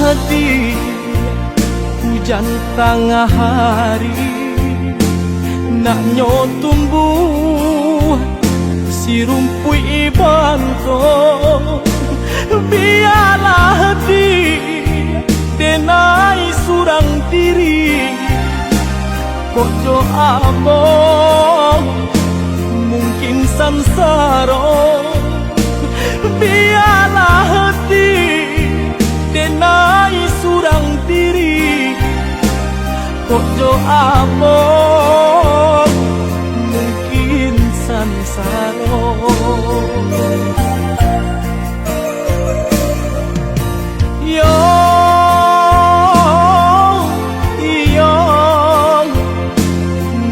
hati, hujan tengah hari, nak tumbuh si rumpui bangkong. Biarlah dia denai surang diri, kok doa mungkin sansaro. Biarlah dia denai surang diri, kok doa mungkin sansaro.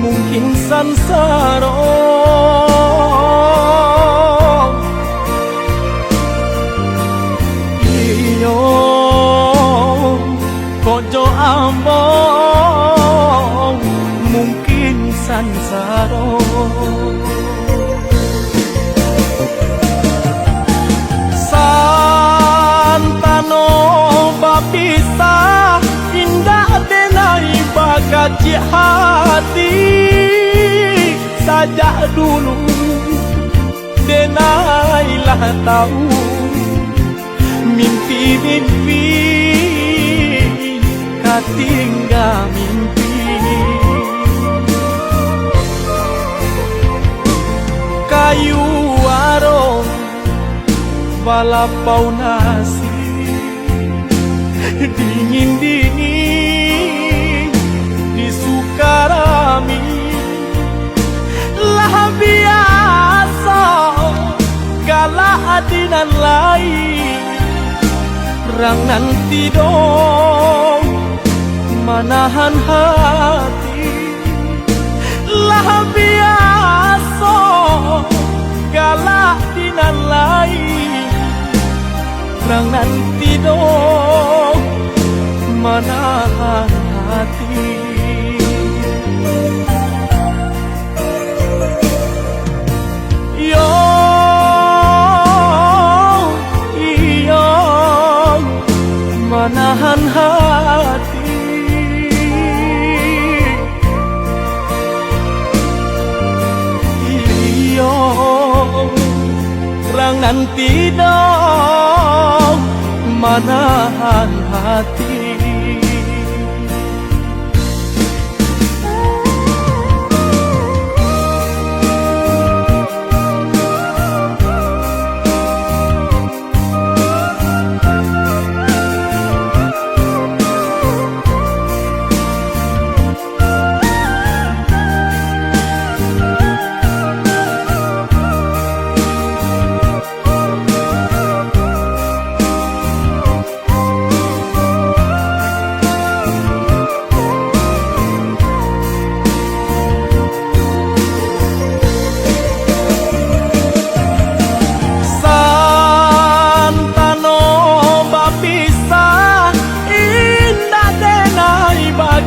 Mungkin sansaro. Kojo ambong mungkin sansaro. Santano bapisa indah denai bagaji hati. Sajak dulu denailah tahu mimpi-mimpi tinggal mimpi. Kayu warung balapau nasi, dingin-dingin di Sukarami. Lah biasa galak adinan lain, rang nanti dong manahan hati. Lah biasa galak dinan lain, rang nanti dong manahan hati. Iyo manahan hati. Rang nanti dong manahan hati.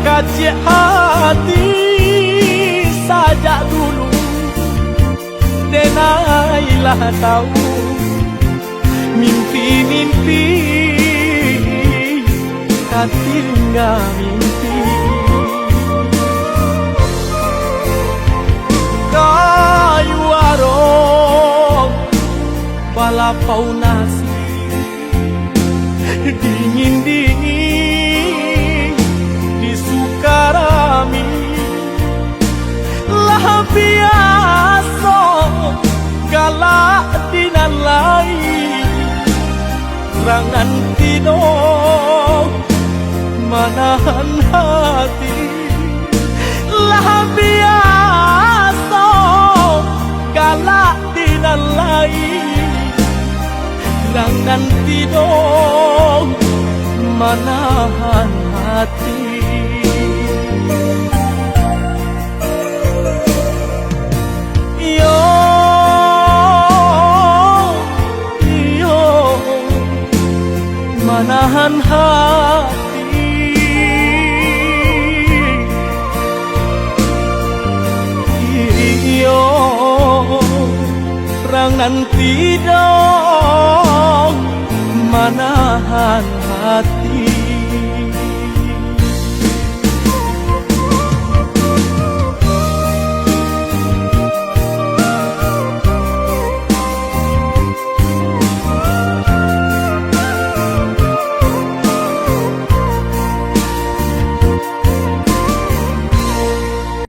Kacik hati sajak dulu denailah tahu mimpi-mimpi katinggal mimpi. Kayu warung balapau nasi, dingin-dingin di Sukarami. Lah biasa galak dinan lain, rang nanti dong manahan hati. Lah biasa galak dinan lain, rang nanti dong manahan hati. Manahan hati. Iyo rang nanti dong